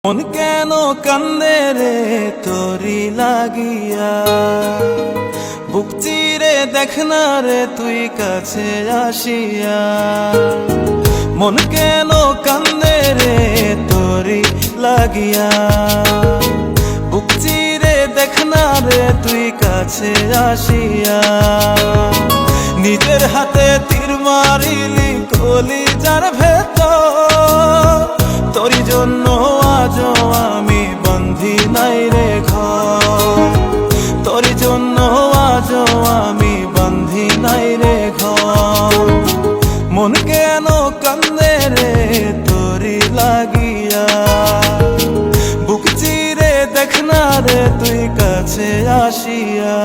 মন কেন কান্দে রে তোরি লাগিয়া, বুক চিরে দেখ না রে তুই কাছে আসিয়া। মন কেন কান্দে রে তোরি লাগিয়া, বুক চিরে দেখ না রে তুই কাছে আসিয়া। নিজের হাতে তীর মারিলি কলিজার ভেতর, তোরি জন্য আজও আমি বন্ধি নাই রে ঘর, তোরি জন্য আজও আমি বন্ধি নাই রে ঘর। মন কেন কান্দে রে তোরি লাগিয়া, বুক চিরে দেখ না রে তুই কাছে আসিয়া।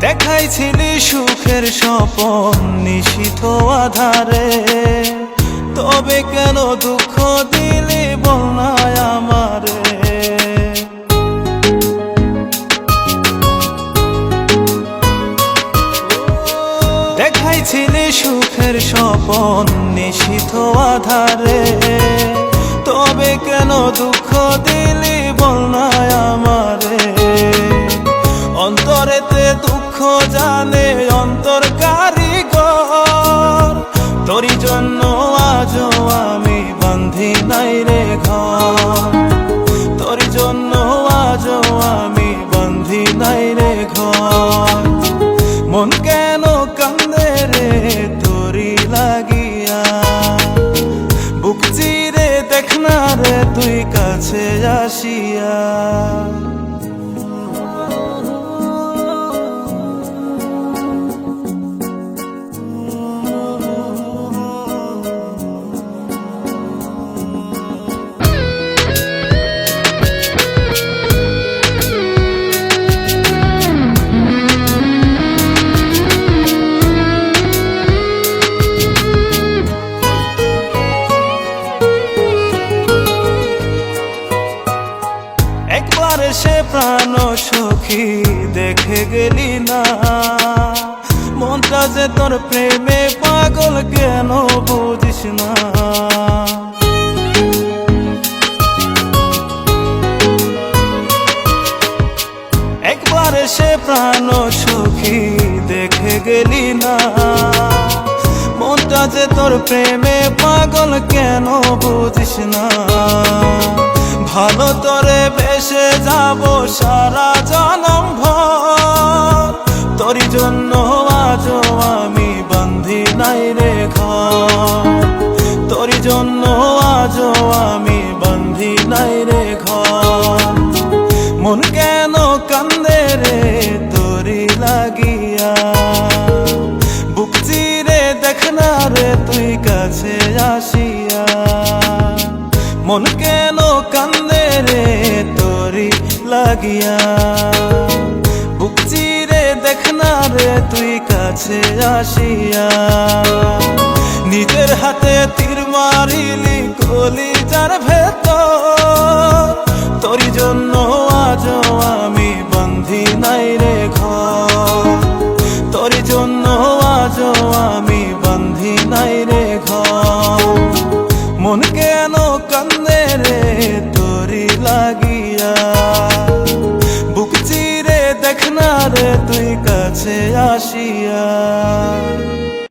দেখাইছিলি সুখের স্বপন নিশীথ আধারে, তবে কেন দুঃখ দিলি বল না আমারে। দেখাইছিলি সুখের স্বপন নিশীথ আধারে, তবে কেন দুঃখ দিলি বল না আমারে। অন্তরেতে দুঃখ জানে অন্তর কারিগর, তোরি জন্য আজও আমি বন্ধি নাই রে ঘর, তোরি জন্য আজও আমি বন্ধি নাই রে ঘর। মন কেন কান্দে রে তোরি লাগিয়া, বুক চিরে দেখ না রে তুই কাছে আসিয়া। একবার সে প্রাণ সখী দেখে গেলি না, মনটা যে তোর প্রেমে পাগল কেন বুঝিস না। একবার সে প্রাণ সখী দেখে গেলি না, মনটা যে তোর প্রেমে পাগল কেন বুঝিস না। ভালো তোরে বেসে যাব সারা জনম ভর, তোরি জন্য আজও আমি বন্ধি নাই রে ঘর, তোরি জন্য আজও আমি বন্ধি নাই রে ঘর। মন কেন কান্দে রে তোরি লাগিয়া, বুক চিরে দেখ না রে তুই কাছে আসিয়া। মন কেন কান্দে রে তোরি লাগিয়া, বুক চিরে দেখ না রে তুই কাছে আসিয়া। নিজের হাতে তীর মারিলি কলিজার ভেতর, তোরি জন্য